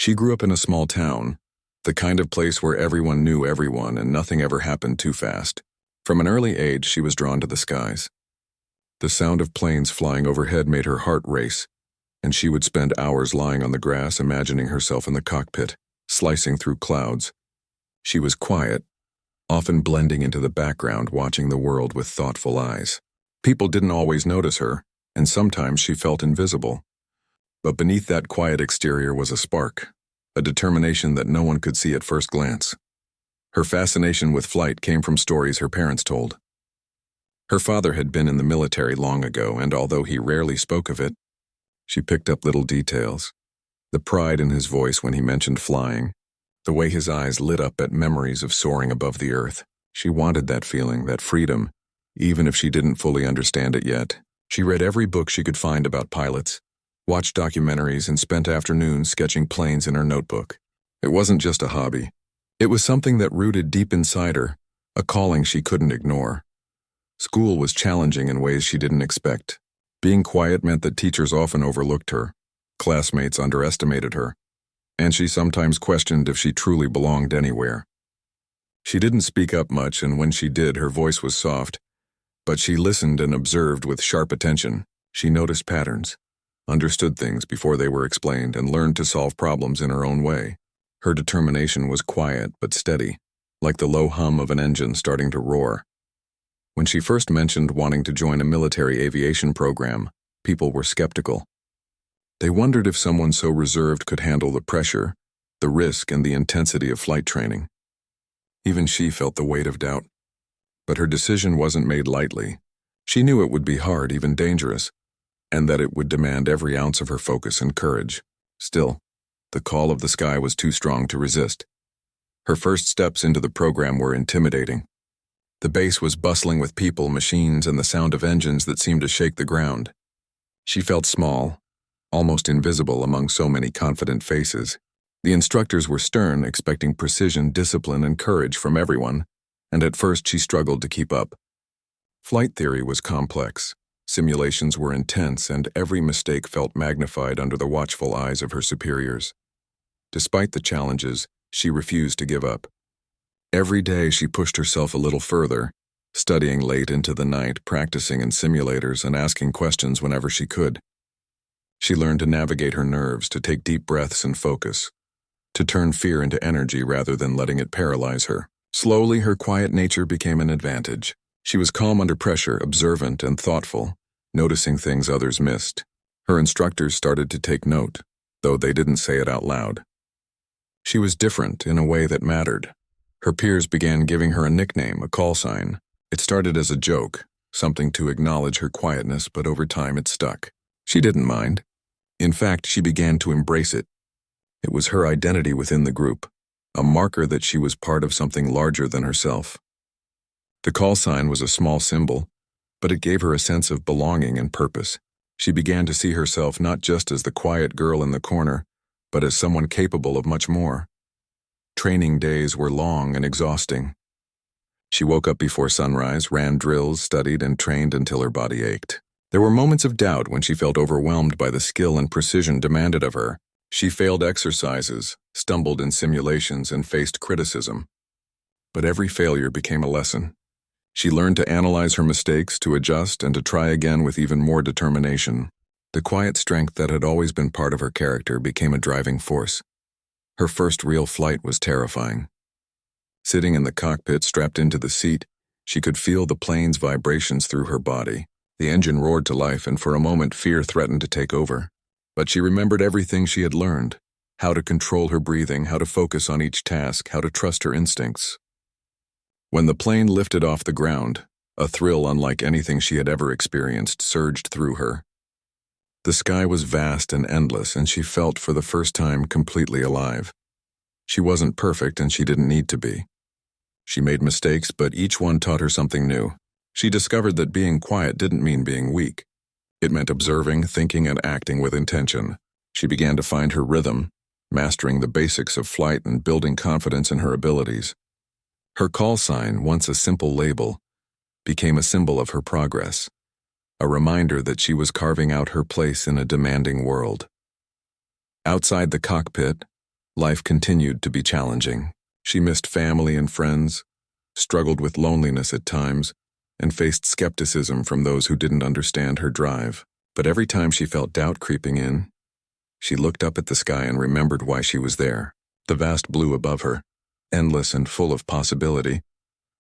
She grew up in a small town, the kind of place where everyone knew everyone and nothing ever happened too fast. From an early age, she was drawn to the skies. The sound of planes flying overhead made her heart race, and she would spend hours lying on the grass imagining herself in the cockpit, slicing through clouds. She was quiet, often blending into the background, watching the world with thoughtful eyes. People didn't always notice her, and sometimes she felt invisible. But beneath that quiet exterior was a spark, a determination that no one could see at first glance. Her fascination with flight came from stories her parents told. Her father had been in the military long ago, and although he rarely spoke of it, she picked up little details. The pride in his voice when he mentioned flying, the way his eyes lit up at memories of soaring above the earth. She wanted that feeling, that freedom, even if she didn't fully understand it yet. She read every book she could find about pilots, watched documentaries, and spent afternoons sketching planes in her notebook. It wasn't just a hobby. It was something that rooted deep inside her, a calling she couldn't ignore. School was challenging in ways she didn't expect. Being quiet meant that teachers often overlooked her, classmates underestimated her, and she sometimes questioned if she truly belonged anywhere. She didn't speak up much, and when she did, her voice was soft, but she listened and observed with sharp attention. She noticed patterns, understood things before they were explained, and learned to solve problems in her own way. Her determination was quiet but steady, like the low hum of an engine starting to roar. When she first mentioned wanting to join a military aviation program, people were skeptical. They wondered if someone so reserved could handle the pressure, the risk, and the intensity of flight training. Even she felt the weight of doubt. But her decision wasn't made lightly. She knew it would be hard, even dangerous, and that it would demand every ounce of her focus and courage. Still, the call of the sky was too strong to resist. Her first steps into the program were intimidating. The base was bustling with people, machines, and the sound of engines that seemed to shake the ground. She felt small, almost invisible among so many confident faces. The instructors were stern, expecting precision, discipline, and courage from everyone, and at first she struggled to keep up. Flight theory was complex, simulations were intense, and every mistake felt magnified under the watchful eyes of her superiors. Despite the challenges, she refused to give up. Every day she pushed herself a little further, studying late into the night, practicing in simulators, and asking questions whenever she could. She learned to navigate her nerves, to take deep breaths and focus, to turn fear into energy rather than letting it paralyze her. Slowly, her quiet nature became an advantage. She was calm under pressure, observant and thoughtful, noticing things others missed. Her instructors started to take note, though they didn't say it out loud. She was different in a way that mattered. Her peers began giving her a nickname, a call sign. It started as a joke, something to acknowledge her quietness, but over time it stuck. She didn't mind. In fact, she began to embrace it. It was her identity within the group, a marker that she was part of something larger than herself. The call sign was a small symbol, but it gave her a sense of belonging and purpose. She began to see herself not just as the quiet girl in the corner, but as someone capable of much more. Training days were long and exhausting. She woke up before sunrise, ran drills, studied, and trained until her body ached. There were moments of doubt when she felt overwhelmed by the skill and precision demanded of her. She failed exercises, stumbled in simulations, and faced criticism. But every failure became a lesson. She learned to analyze her mistakes, to adjust, and to try again with even more determination. The quiet strength that had always been part of her character became a driving force. Her first real flight was terrifying. Sitting in the cockpit, strapped into the seat, she could feel the plane's vibrations through her body. The engine roared to life, and for a moment fear threatened to take over. But she remembered everything she had learned, how to control her breathing, how to focus on each task, how to trust her instincts. When the plane lifted off the ground, a thrill unlike anything she had ever experienced surged through her. The sky was vast and endless, and she felt for the first time completely alive. She wasn't perfect, and she didn't need to be. She made mistakes, but each one taught her something new. She discovered that being quiet didn't mean being weak. It meant observing, thinking, and acting with intention. She began to find her rhythm, mastering the basics of flight and building confidence in her abilities. Her call sign, once a simple label, became a symbol of her progress, a reminder that she was carving out her place in a demanding world. Outside the cockpit, Life continued to be challenging. She missed family and friends, struggled with loneliness at times, and faced skepticism from those who didn't understand her drive. But every time she felt doubt creeping in, she looked up at the sky and remembered why she was there. The vast blue above her, endless and full of possibility,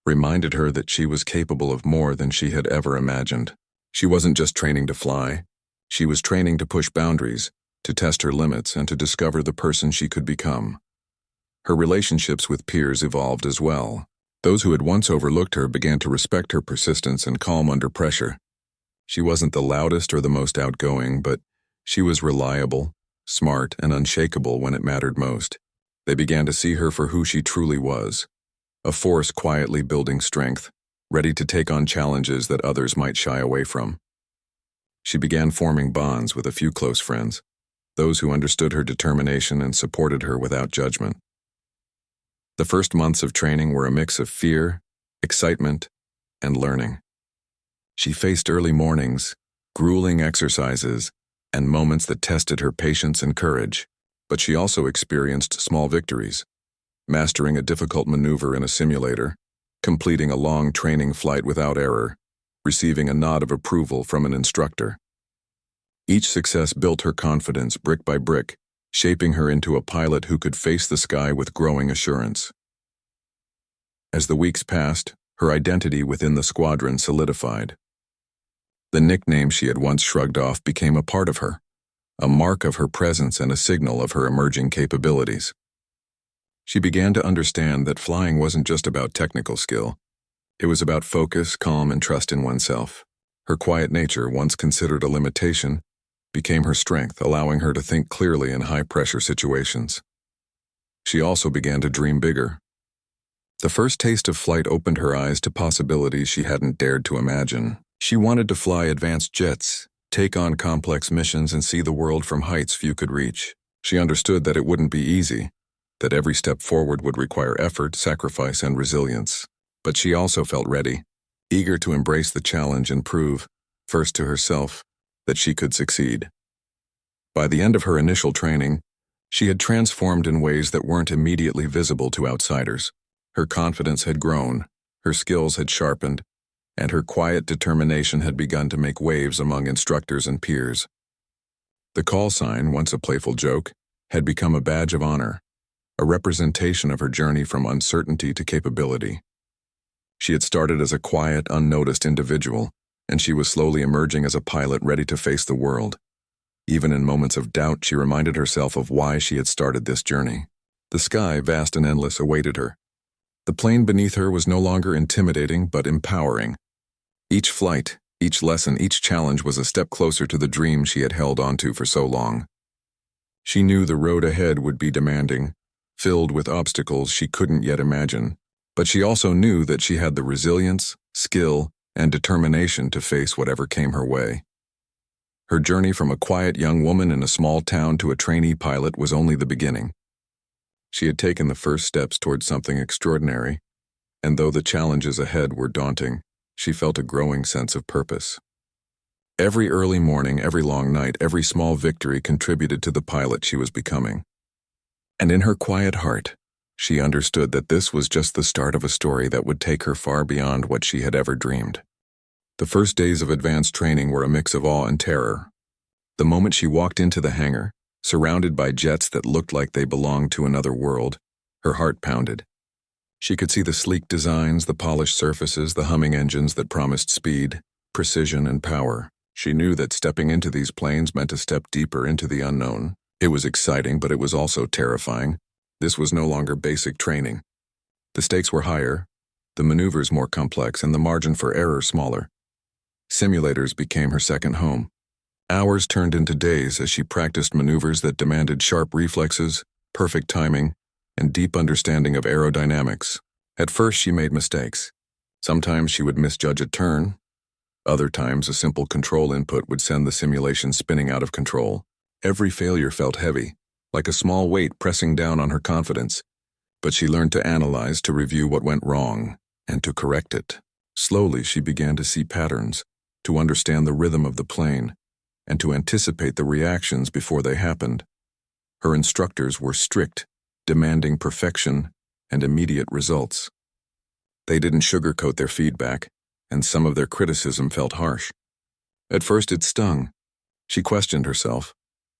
reminded her that she was capable of more than she had ever imagined. She wasn't just training to fly. She was training to push boundaries, to test her limits, and to discover the person she could become. Her relationships with peers evolved as well. Those who had once overlooked her began to respect her persistence and calm under pressure. She wasn't the loudest or the most outgoing, but she was reliable, smart, and unshakable when it mattered most. They began to see her for who she truly was, a force quietly building strength, ready to take on challenges that others might shy away from. She began forming bonds with a few close friends, those who understood her determination and supported her without judgment. The first months of training were a mix of fear, excitement, and learning. She faced early mornings, grueling exercises, and moments that tested her patience and courage, but she also experienced small victories, mastering a difficult maneuver in a simulator, completing a long training flight without error, receiving a nod of approval from an instructor. Each success built her confidence brick by brick, shaping her into a pilot who could face the sky with growing assurance. As the weeks passed, her identity within the squadron solidified. The nickname she had once shrugged off became a part of her, a mark of her presence and a signal of her emerging capabilities. She began to understand that flying wasn't just about technical skill. It was about focus, calm, and trust in oneself. Her quiet nature, once considered a limitation, became her strength, allowing her to think clearly in high-pressure situations. She also began to dream bigger. The first taste of flight opened her eyes to possibilities she hadn't dared to imagine. She wanted to fly advanced jets, take on complex missions, and see the world from heights few could reach. She understood that it wouldn't be easy, that every step forward would require effort, sacrifice, and resilience. But she also felt ready, eager to embrace the challenge and prove, first to herself, that she could succeed. By the end of her initial training, she had transformed in ways that weren't immediately visible to outsiders. Her confidence had grown, her skills had sharpened, and her quiet determination had begun to make waves among instructors and peers. The call sign, once a playful joke, had become a badge of honor, a representation of her journey from uncertainty to capability. She had started as a quiet, unnoticed individual, and she was slowly emerging as a pilot ready to face the world. Even in moments of doubt, she reminded herself of why she had started this journey. The sky, vast and endless, awaited her. The plane beneath her was no longer intimidating but empowering. Each flight, each lesson, each challenge was a step closer to the dream she had held onto for so long. She knew the road ahead would be demanding, filled with obstacles she couldn't yet imagine, but she also knew that she had the resilience, skill, and determination to face whatever came her way. Her journey from a quiet young woman in a small town to a trainee pilot was only the beginning. She had taken the first steps towards something extraordinary, and though the challenges ahead were daunting, she felt a growing sense of purpose. Every early morning, every long night, every small victory contributed to the pilot she was becoming. And in her quiet heart, she understood that this was just the start of a story that would take her far beyond what she had ever dreamed. The first days of advanced training were a mix of awe and terror. The moment she walked into the hangar, surrounded by jets that looked like they belonged to another world, her heart pounded. She could see the sleek designs, the polished surfaces, the humming engines that promised speed, precision, and power. She knew that stepping into these planes meant a step deeper into the unknown. It was exciting, but it was also terrifying. This was no longer basic training. The stakes were higher, the maneuvers more complex, and the margin for error smaller. Simulators became her second home. Hours turned into days as she practiced maneuvers that demanded sharp reflexes, perfect timing, and deep understanding of aerodynamics. At first, she made mistakes. Sometimes she would misjudge a turn. Other times, a simple control input would send the simulation spinning out of control. Every failure felt heavy, like a small weight pressing down on her confidence. But she learned to analyze, to review what went wrong, and to correct it. Slowly, she began to see patterns, to understand the rhythm of the plane, and to anticipate the reactions before they happened. Her instructors were strict, demanding perfection and immediate results. They didn't sugarcoat their feedback, and some of their criticism felt harsh. At first it stung. She questioned herself,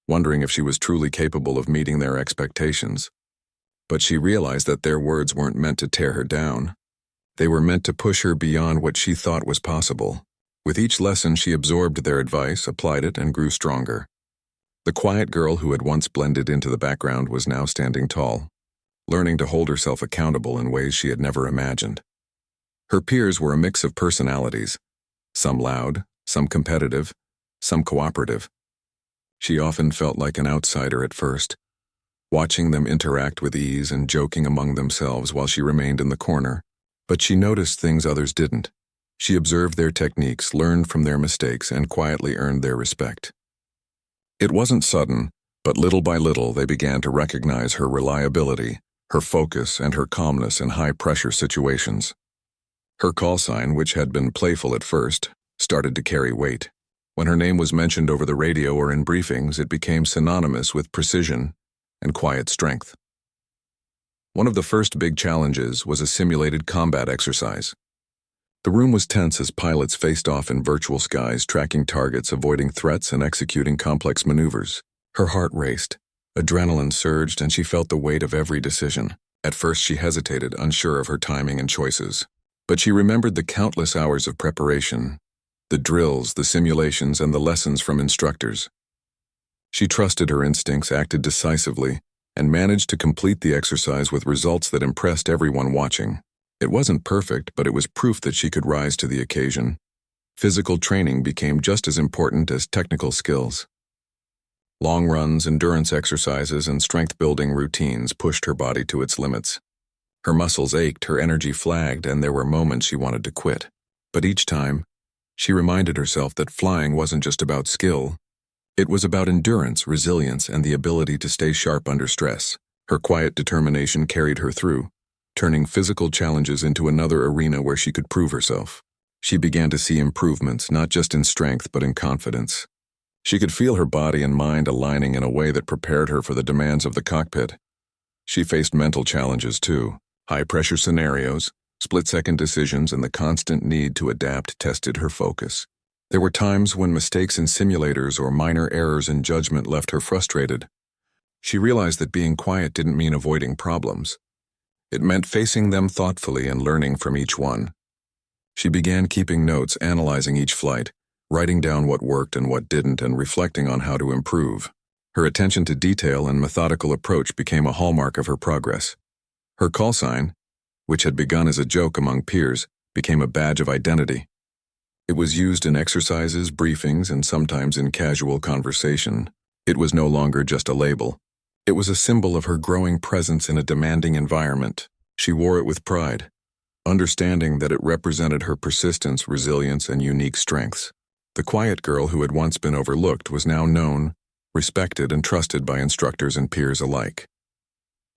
wondering if she was truly capable of meeting their expectations. But she realized that their words weren't meant to tear her down. They were meant to push her beyond what she thought was possible. With each lesson, she absorbed their advice, applied it, and grew stronger. The quiet girl who had once blended into the background was now standing tall, learning to hold herself accountable in ways she had never imagined. Her peers were a mix of personalities, some loud, some competitive, some cooperative. She often felt like an outsider at first, watching them interact with ease and joking among themselves while she remained in the corner. But she noticed things others didn't. She observed their techniques, learned from their mistakes, and quietly earned their respect. It wasn't sudden, but little by little they began to recognize her reliability, her focus, and her calmness in high-pressure situations. Her call sign, which had been playful at first, started to carry weight. When her name was mentioned over the radio or in briefings, it became synonymous with precision and quiet strength. One of the first big challenges was a simulated combat exercise. The room was tense as pilots faced off in virtual skies, tracking targets, avoiding threats, and executing complex maneuvers. Her heart raced, adrenaline surged, and she felt the weight of every decision. At first she hesitated, unsure of her timing and choices. But she remembered the countless hours of preparation, the drills, the simulations, and the lessons from instructors. She trusted her instincts, acted decisively, and managed to complete the exercise with results that impressed everyone watching. It wasn't perfect, but it was proof that she could rise to the occasion. Physical training became just as important as technical skills. Long runs, endurance exercises, and strength-building routines pushed her body to its limits. Her muscles ached, her energy flagged, and there were moments she wanted to quit. But each time, she reminded herself that flying wasn't just about skill. It was about endurance, resilience, and the ability to stay sharp under stress. Her quiet determination carried her through, turning physical challenges into another arena where she could prove herself. She began to see improvements, not just in strength but in confidence. She could feel her body and mind aligning in a way that prepared her for the demands of the cockpit. She faced mental challenges too. High-pressure scenarios, split-second decisions, and the constant need to adapt tested her focus. There were times when mistakes in simulators or minor errors in judgment left her frustrated. She realized that being quiet didn't mean avoiding problems. It meant facing them thoughtfully and learning from each one. She began keeping notes, analyzing each flight, writing down what worked and what didn't, and reflecting on how to improve. Her attention to detail and methodical approach became a hallmark of her progress. Her call sign, which had begun as a joke among peers, became a badge of identity. It was used in exercises, briefings, and sometimes in casual conversation. It was no longer just a label. It was a symbol of her growing presence in a demanding environment. She wore it with pride, understanding that it represented her persistence, resilience, and unique strengths. The quiet girl who had once been overlooked was now known, respected, and trusted by instructors and peers alike.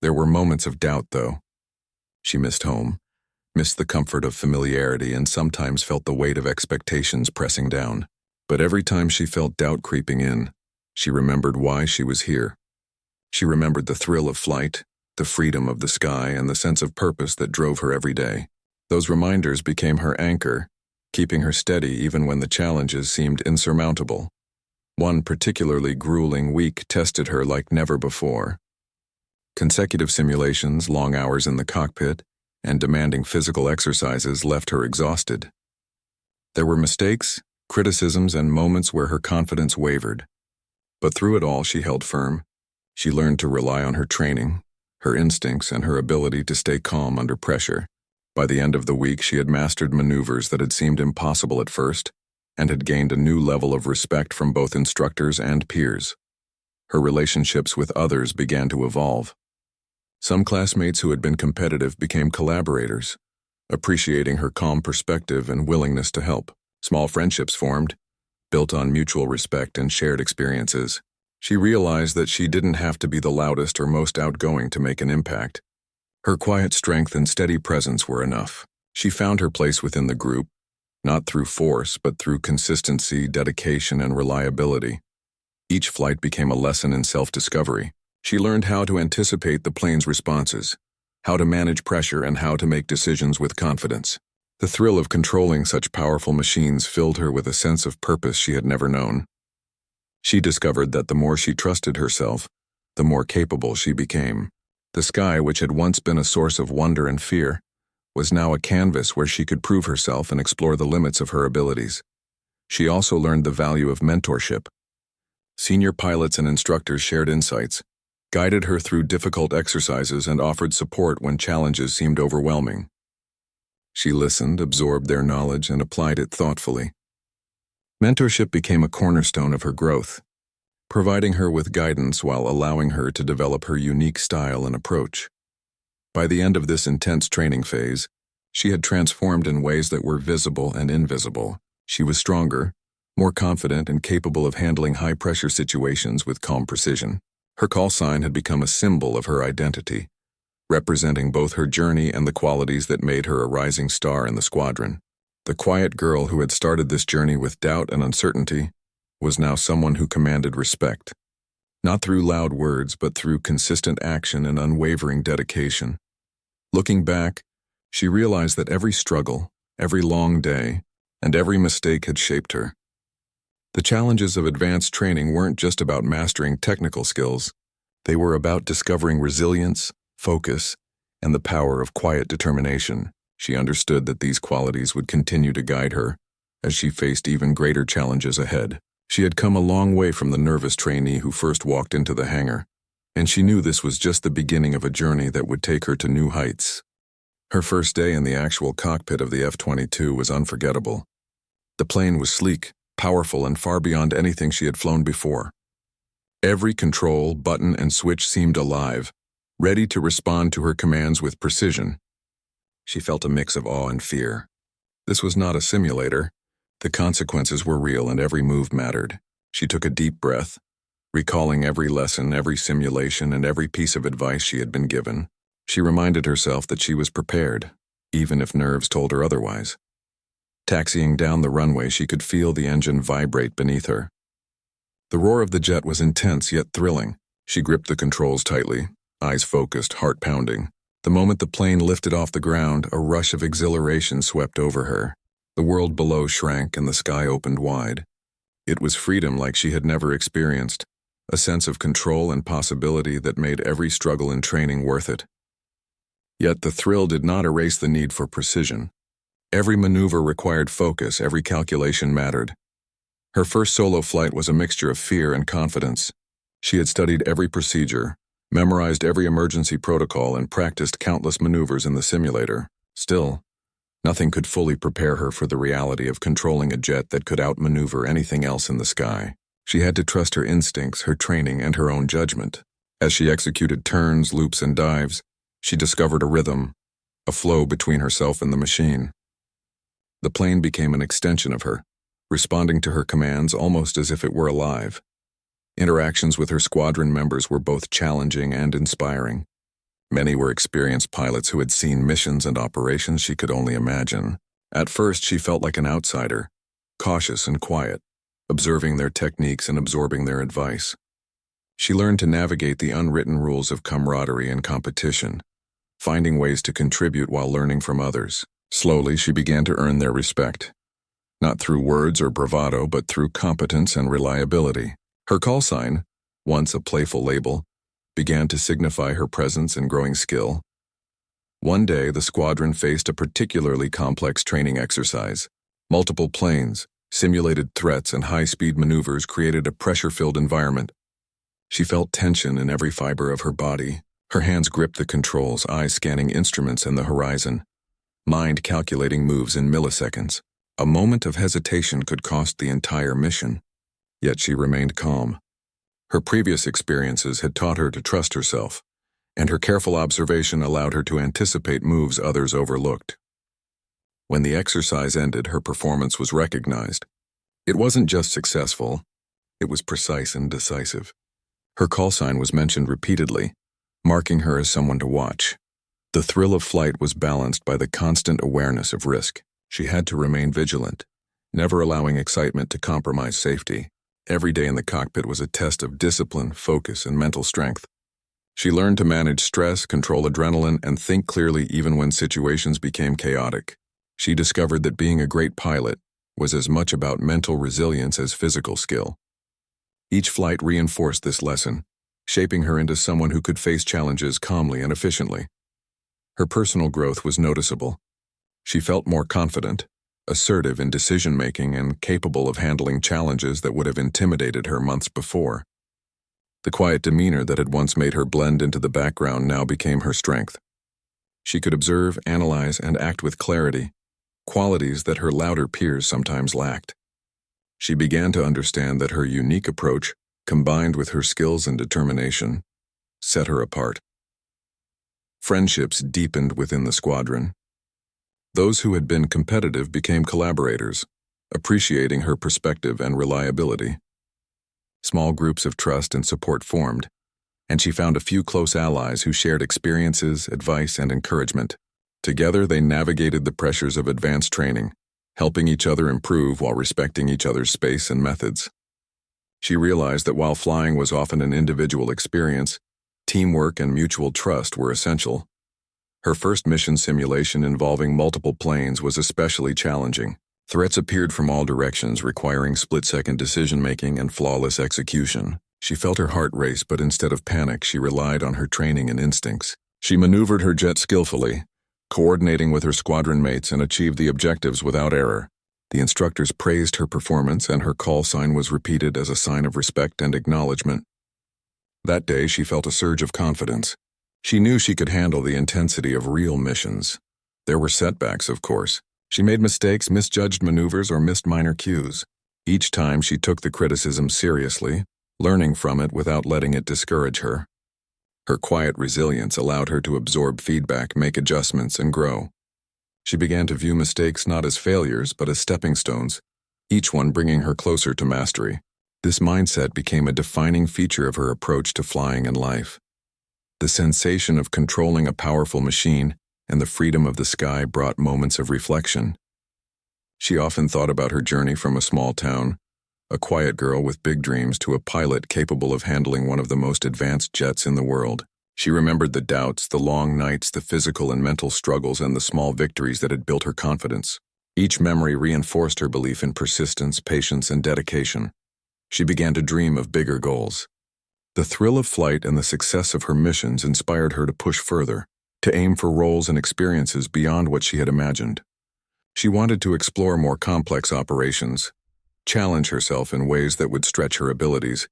There were moments of doubt, though. She missed home, missed the comfort of familiarity, and sometimes felt the weight of expectations pressing down. But every time she felt doubt creeping in, she remembered why she was here. She remembered the thrill of flight, the freedom of the sky, and the sense of purpose that drove her every day. Those reminders became her anchor, keeping her steady even when the challenges seemed insurmountable. One particularly grueling week tested her like never before. Consecutive simulations, long hours in the cockpit, and demanding physical exercises left her exhausted. There were mistakes, criticisms, and moments where her confidence wavered. But through it all, she held firm. She learned to rely on her training, her instincts, and her ability to stay calm under pressure. By the end of the week, she had mastered maneuvers that had seemed impossible at first, and had gained a new level of respect from both instructors and peers. Her relationships with others began to evolve. Some classmates who had been competitive became collaborators, appreciating her calm perspective and willingness to help. Small friendships formed, built on mutual respect and shared experiences. She realized that she didn't have to be the loudest or most outgoing to make an impact. Her quiet strength and steady presence were enough. She found her place within the group, not through force, but through consistency, dedication, and reliability. Each flight became a lesson in self-discovery. She learned how to anticipate the plane's responses, how to manage pressure, and how to make decisions with confidence. The thrill of controlling such powerful machines filled her with a sense of purpose she had never known. She discovered that the more she trusted herself, the more capable she became. The sky, which had once been a source of wonder and fear, was now a canvas where she could prove herself and explore the limits of her abilities. She also learned the value of mentorship. Senior pilots and instructors shared insights, guided her through difficult exercises, and offered support when challenges seemed overwhelming. She listened, absorbed their knowledge, and applied it thoughtfully. Mentorship became a cornerstone of her growth, providing her with guidance while allowing her to develop her unique style and approach. By the end of this intense training phase, she had transformed in ways that were visible and invisible. She was stronger, more confident, and capable of handling high-pressure situations with calm precision. Her call sign had become a symbol of her identity, representing both her journey and the qualities that made her a rising star in the squadron. The quiet girl who had started this journey with doubt and uncertainty was now someone who commanded respect, not through loud words but through consistent action and unwavering dedication. Looking back, she realized that every struggle, every long day, and every mistake had shaped her. The challenges of advanced training weren't just about mastering technical skills. They were about discovering resilience, focus, and the power of quiet determination. She understood that these qualities would continue to guide her as she faced even greater challenges ahead. She had come a long way from the nervous trainee who first walked into the hangar, and she knew this was just the beginning of a journey that would take her to new heights. Her first day in the actual cockpit of the F-22 was unforgettable. The plane was sleek, powerful, and far beyond anything she had flown before. Every control, button, and switch seemed alive, ready to respond to her commands with precision. She felt a mix of awe and fear. This was not a simulator. The consequences were real and every move mattered. She took a deep breath, recalling every lesson, every simulation, and every piece of advice she had been given. She reminded herself that she was prepared, even if nerves told her otherwise. Taxiing down the runway, she could feel the engine vibrate beneath her. The roar of the jet was intense yet thrilling. She gripped the controls tightly, eyes focused, heart pounding. The moment the plane lifted off the ground, a rush of exhilaration swept over her. The world below shrank and the sky opened wide. It was freedom like she had never experienced, a sense of control and possibility that made every struggle in training worth it. Yet the thrill did not erase the need for precision. Every maneuver required focus, every calculation mattered. Her first solo flight was a mixture of fear and confidence. She had studied every procedure, memorized every emergency protocol, and practiced countless maneuvers in the simulator. Still, nothing could fully prepare her for the reality of controlling a jet that could outmaneuver anything else in the sky. She had to trust her instincts, her training, and her own judgment. As she executed turns, loops, and dives, she discovered a rhythm, a flow between herself and the machine. The plane became an extension of her, responding to her commands almost as if it were alive. Interactions with her squadron members were both challenging and inspiring. Many were experienced pilots who had seen missions and operations she could only imagine. At first, she felt like an outsider, cautious and quiet, observing their techniques and absorbing their advice. She learned to navigate the unwritten rules of camaraderie and competition, finding ways to contribute while learning from others. Slowly, she began to earn their respect, not through words or bravado, but through competence and reliability. Her call sign, once a playful label, began to signify her presence and growing skill. One day, the squadron faced a particularly complex training exercise. Multiple planes, simulated threats, and high-speed maneuvers created a pressure-filled environment. She felt tension in every fiber of her body. Her hands gripped the controls, eyes scanning instruments and the horizon, mind calculating moves in milliseconds. A moment of hesitation could cost the entire mission. Yet she remained calm. Her previous experiences had taught her to trust herself, and her careful observation allowed her to anticipate moves others overlooked. When the exercise ended, her performance was recognized. It wasn't just successful, it was precise and decisive. Her call sign was mentioned repeatedly, marking her as someone to watch. The thrill of flight was balanced by the constant awareness of risk. She had to remain vigilant, never allowing excitement to compromise safety. Every day in the cockpit was a test of discipline, focus, and mental strength. She learned to manage stress, control adrenaline, and think clearly even when situations became chaotic. She discovered that being a great pilot was as much about mental resilience as physical skill. Each flight reinforced this lesson, shaping her into someone who could face challenges calmly and efficiently. Her personal growth was noticeable. She felt more confident, assertive in decision-making, and capable of handling challenges that would have intimidated her months before. The quiet demeanor that had once made her blend into the background now became her strength. She could observe, analyze, and act with clarity, qualities that her louder peers sometimes lacked. She began to understand that her unique approach, combined with her skills and determination, set her apart. Friendships deepened within the squadron. Those who had been competitive became collaborators, appreciating her perspective and reliability. Small groups of trust and support formed, and she found a few close allies who shared experiences, advice, and encouragement. Together, they navigated the pressures of advanced training, helping each other improve while respecting each other's space and methods. She realized that while flying was often an individual experience, teamwork and mutual trust were essential. Her first mission simulation involving multiple planes was especially challenging. Threats appeared from all directions, requiring split-second decision-making and flawless execution. She felt her heart race, but instead of panic, she relied on her training and instincts. She maneuvered her jet skillfully, coordinating with her squadron mates, and achieved the objectives without error. The instructors praised her performance, and her call sign was repeated as a sign of respect and acknowledgement. That day, she felt a surge of confidence. She knew she could handle the intensity of real missions. There were setbacks, of course. She made mistakes, misjudged maneuvers, or missed minor cues. Each time she took the criticism seriously, learning from it without letting it discourage her. Her quiet resilience allowed her to absorb feedback, make adjustments, and grow. She began to view mistakes not as failures, but as stepping stones, each one bringing her closer to mastery. This mindset became a defining feature of her approach to flying and life. The sensation of controlling a powerful machine and the freedom of the sky brought moments of reflection. She often thought about her journey from a small town, a quiet girl with big dreams, to a pilot capable of handling one of the most advanced jets in the world. She remembered the doubts, the long nights, the physical and mental struggles, and the small victories that had built her confidence. Each memory reinforced her belief in persistence, patience, and dedication. She began to dream of bigger goals. The thrill of flight and the success of her missions inspired her to push further, to aim for roles and experiences beyond what she had imagined. She wanted to explore more complex operations, challenge herself in ways that would stretch her abilities,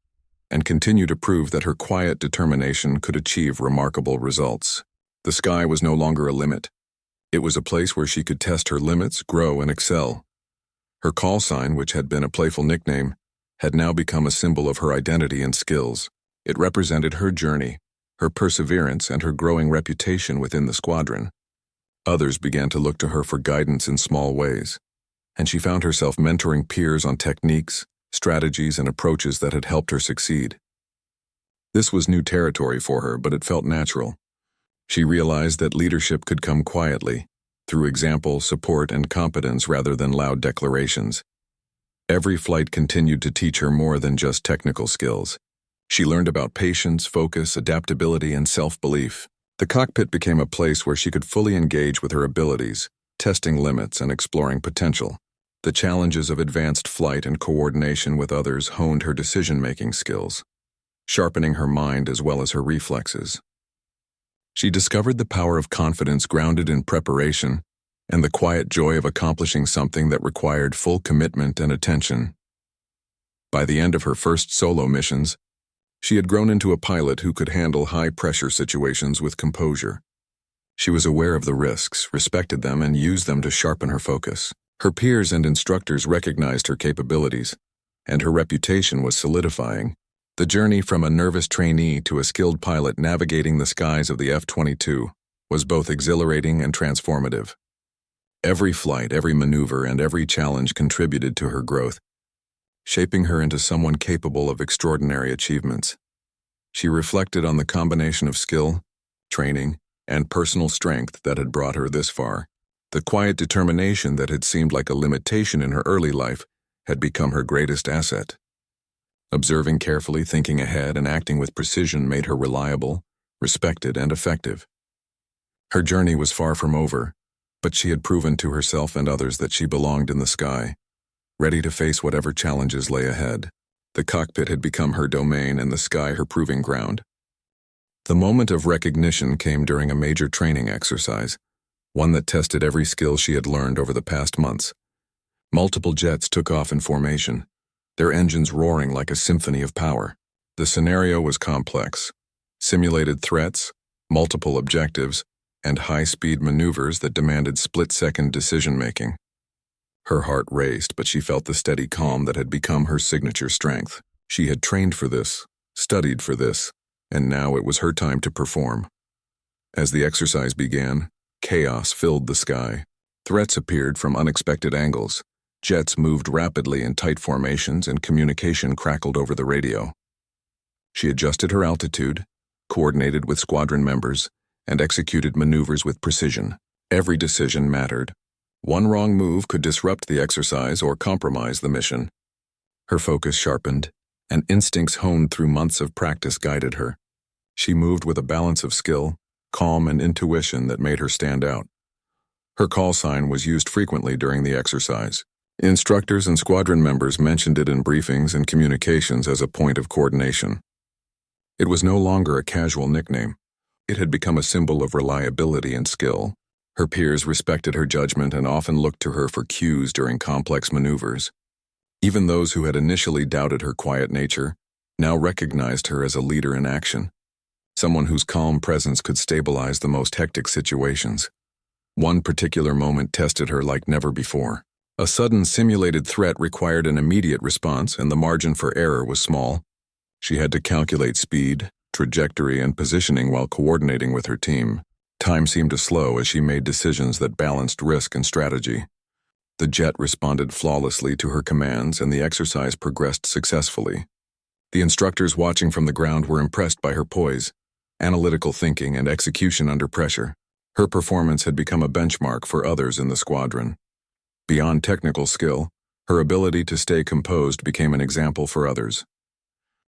and continue to prove that her quiet determination could achieve remarkable results. The sky was no longer a limit. It was a place where she could test her limits, grow, and excel. Her call sign, which had been a playful nickname, had now become a symbol of her identity and skills. It represented her journey, her perseverance, and her growing reputation within the squadron. Others began to look to her for guidance in small ways, and she found herself mentoring peers on techniques, strategies, and approaches that had helped her succeed. This was new territory for her, but it felt natural. She realized that leadership could come quietly, through example, support, and competence rather than loud declarations. Every flight continued to teach her more than just technical skills. She learned about patience, focus, adaptability, and self-belief. The cockpit became a place where she could fully engage with her abilities, testing limits and exploring potential. The challenges of advanced flight and coordination with others honed her decision-making skills, sharpening her mind as well as her reflexes. She discovered the power of confidence grounded in preparation and the quiet joy of accomplishing something that required full commitment and attention. By the end of her first solo missions, she had grown into a pilot who could handle high-pressure situations with composure. She was aware of the risks, respected them, and used them to sharpen her focus. Her peers and instructors recognized her capabilities, and her reputation was solidifying. The journey from a nervous trainee to a skilled pilot navigating the skies of the F-22 was both exhilarating and transformative. Every flight, every maneuver, and every challenge contributed to her growth, shaping her into someone capable of extraordinary achievements. She reflected on the combination of skill, training, and personal strength that had brought her this far. The quiet determination that had seemed like a limitation in her early life had become her greatest asset. Observing carefully, thinking ahead, and acting with precision made her reliable, respected, and effective. Her journey was far from over, but she had proven to herself and others that she belonged in the sky, ready to face whatever challenges lay ahead. The cockpit had become her domain and the sky her proving ground. The moment of recognition came during a major training exercise, one that tested every skill she had learned over the past months. Multiple jets took off in formation, their engines roaring like a symphony of power. The scenario was complex: simulated threats, multiple objectives, and high-speed maneuvers that demanded split-second decision-making. Her heart raced, but she felt the steady calm that had become her signature strength. She had trained for this, studied for this, and now it was her time to perform. As the exercise began, chaos filled the sky. Threats appeared from unexpected angles. Jets moved rapidly in tight formations and communication crackled over the radio. She adjusted her altitude, coordinated with squadron members, and executed maneuvers with precision. Every decision mattered. One wrong move could disrupt the exercise or compromise the mission. Her focus sharpened, and instincts honed through months of practice guided her. She moved with a balance of skill, calm, and intuition that made her stand out. Her call sign was used frequently during the exercise. Instructors and squadron members mentioned it in briefings and communications as a point of coordination. It was no longer a casual nickname. It had become a symbol of reliability and skill. Her peers respected her judgment and often looked to her for cues during complex maneuvers. Even those who had initially doubted her quiet nature now recognized her as a leader in action, someone whose calm presence could stabilize the most hectic situations. One particular moment tested her like never before. A sudden simulated threat required an immediate response, and the margin for error was small. She had to calculate speed, trajectory, and positioning while coordinating with her team. Time seemed to slow as she made decisions that balanced risk and strategy. The jet responded flawlessly to her commands, and the exercise progressed successfully. The instructors watching from the ground were impressed by her poise, analytical thinking, and execution under pressure. Her performance had become a benchmark for others in the squadron. Beyond technical skill, her ability to stay composed became an example for others.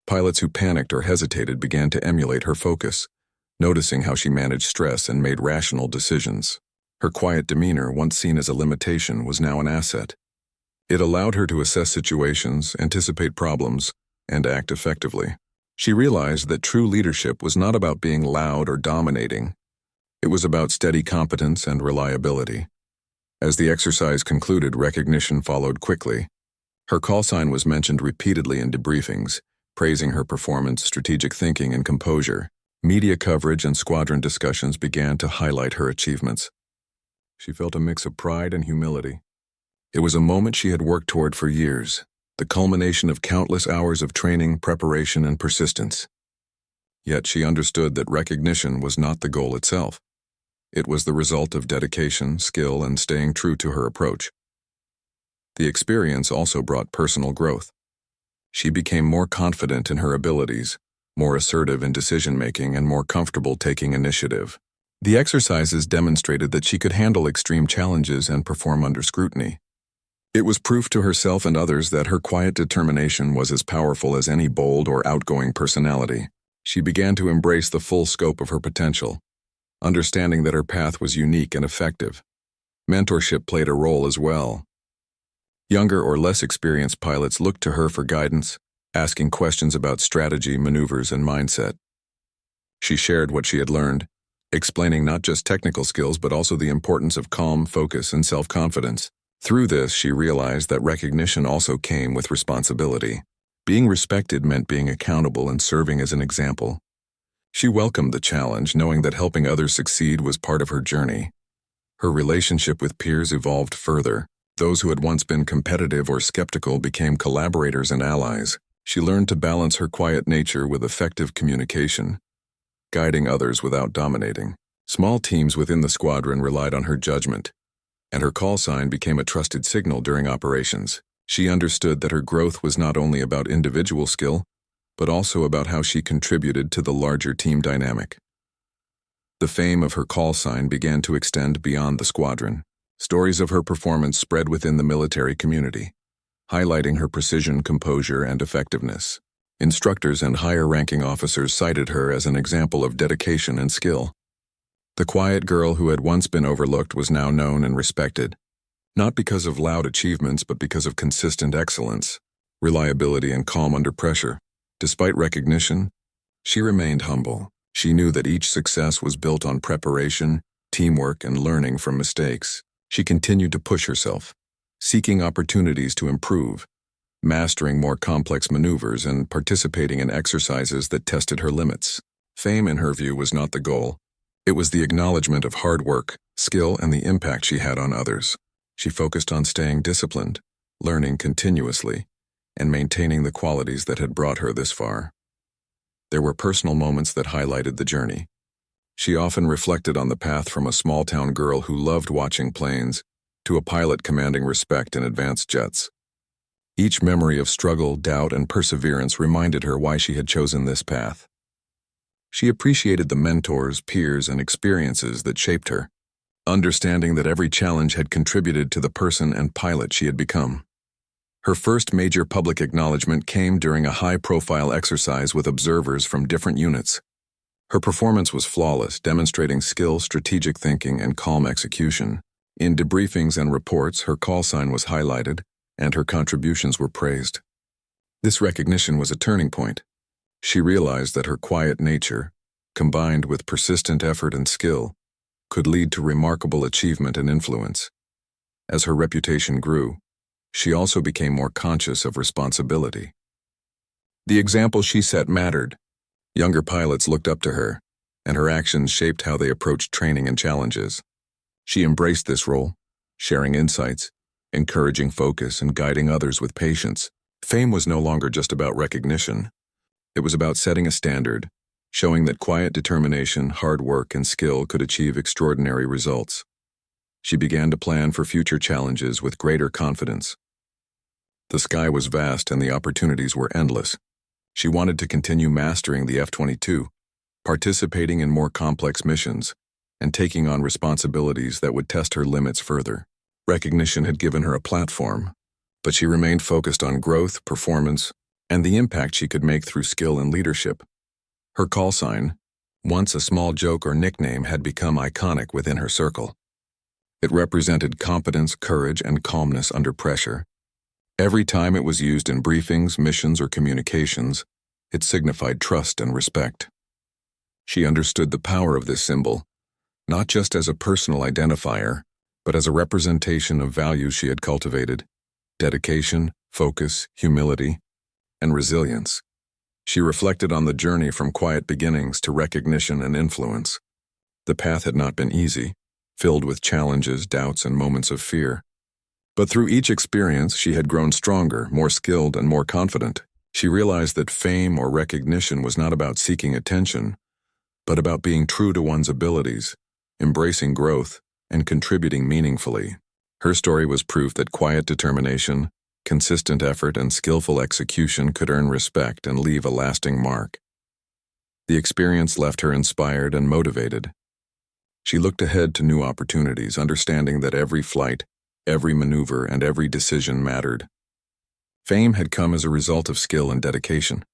Pilots who panicked or hesitated began to emulate her focus, noticing how she managed stress and made rational decisions. Her quiet demeanor, once seen as a limitation, was now an asset. It allowed her to assess situations, anticipate problems, and act effectively. She realized that true leadership was not about being loud or dominating. It was about steady competence and reliability. As the exercise concluded, recognition followed quickly. Her call sign was mentioned repeatedly in debriefings, praising her performance, strategic thinking, and composure. Media coverage and squadron discussions began to highlight her achievements. She felt a mix of pride and humility. It was a moment she had worked toward for years, the culmination of countless hours of training, preparation, and persistence. Yet she understood that recognition was not the goal itself. It was the result of dedication, skill, and staying true to her approach. The experience also brought personal growth. She became more confident in her abilities, more assertive in decision-making, and more comfortable taking initiative. The exercises demonstrated that she could handle extreme challenges and perform under scrutiny. It was proof to herself and others that her quiet determination was as powerful as any bold or outgoing personality. She began to embrace the full scope of her potential, understanding that her path was unique and effective. Mentorship played a role as well. Younger or less experienced pilots looked to her for guidance, asking questions about strategy, maneuvers, and mindset. She shared what she had learned, explaining not just technical skills but also the importance of calm, focus, and self-confidence. Through this, she realized that recognition also came with responsibility. Being respected meant being accountable and serving as an example. She welcomed the challenge, knowing that helping others succeed was part of her journey. Her relationship with peers evolved further. Those who had once been competitive or skeptical became collaborators and allies. She learned to balance her quiet nature with effective communication, guiding others without dominating. Small teams within the squadron relied on her judgment, and her call sign became a trusted signal during operations. She understood that her growth was not only about individual skill, but also about how she contributed to the larger team dynamic. The fame of her call sign began to extend beyond the squadron. Stories of her performance spread within the military community, highlighting her precision, composure, and effectiveness. Instructors and higher-ranking officers cited her as an example of dedication and skill. The quiet girl who had once been overlooked was now known and respected, not because of loud achievements but because of consistent excellence, reliability, and calm under pressure. Despite recognition, she remained humble. She knew that each success was built on preparation, teamwork, and learning from mistakes. She continued to push herself, seeking opportunities to improve, mastering more complex maneuvers and participating in exercises that tested her limits. Fame, in her view, was not the goal. It was the acknowledgement of hard work, skill, and the impact she had on others. She focused on staying disciplined, learning continuously, and maintaining the qualities that had brought her this far. There were personal moments that highlighted the journey. She often reflected on the path from a small-town girl who loved watching planes to a pilot commanding respect in advanced jets. Each memory of struggle, doubt, and perseverance reminded her why she had chosen this path. She appreciated the mentors, peers, and experiences that shaped her, understanding that every challenge had contributed to the person and pilot she had become. Her first major public acknowledgement came during a high-profile exercise with observers from different units. Her performance was flawless, demonstrating skill, strategic thinking, and calm execution. In debriefings and reports, her call sign was highlighted, and her contributions were praised. This recognition was a turning point. She realized that her quiet nature, combined with persistent effort and skill, could lead to remarkable achievement and influence. As her reputation grew, she also became more conscious of responsibility. The example she set mattered. Younger pilots looked up to her, and her actions shaped how they approached training and challenges. She embraced this role, sharing insights, encouraging focus, and guiding others with patience. Fame was no longer just about recognition. It was about setting a standard, showing that quiet determination, hard work, and skill could achieve extraordinary results. She began to plan for future challenges with greater confidence. The sky was vast and the opportunities were endless. She wanted to continue mastering the F-22, participating in more complex missions, and taking on responsibilities that would test her limits further. Recognition had given her a platform, but she remained focused on growth, performance, and the impact she could make through skill and leadership. Her call sign, once a small joke or nickname, had become iconic within her circle. It represented competence, courage, and calmness under pressure. Every time it was used in briefings, missions, or communications, it signified trust and respect. She understood the power of this symbol, not just as a personal identifier, but as a representation of values she had cultivated: dedication, focus, humility, and resilience. She reflected on the journey from quiet beginnings to recognition and influence. The path had not been easy, filled with challenges, doubts, and moments of fear. But through each experience, she had grown stronger, more skilled, and more confident. She realized that fame or recognition was not about seeking attention, but about being true to one's abilities, embracing growth, and contributing meaningfully. Her story was proof that quiet determination, consistent effort, and skillful execution could earn respect and leave a lasting mark. The experience left her inspired and motivated. She looked ahead to new opportunities, understanding that every flight, every maneuver, and every decision mattered. Fame had come as a result of skill and dedication,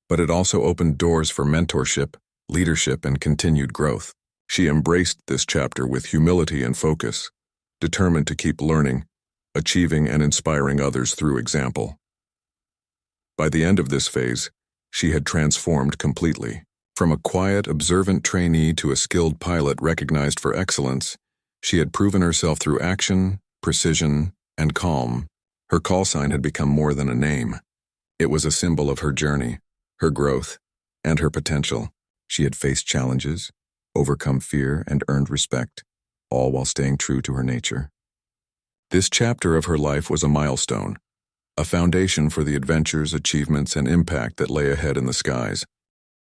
but it also opened doors for mentorship, leadership, and continued growth. She embraced this chapter with humility and focus, determined to keep learning, achieving, and inspiring others through example. By the end of this phase, she had transformed completely. From a quiet, observant trainee to a skilled pilot recognized for excellence, she had proven herself through action, precision, and calm. Her call sign had become more than a name. It was a symbol of her journey, her growth, and her potential. She had faced challenges, overcome fear, and earned respect, all while staying true to her nature. This chapter of her life was a milestone, a foundation for the adventures, achievements, and impact that lay ahead in the skies.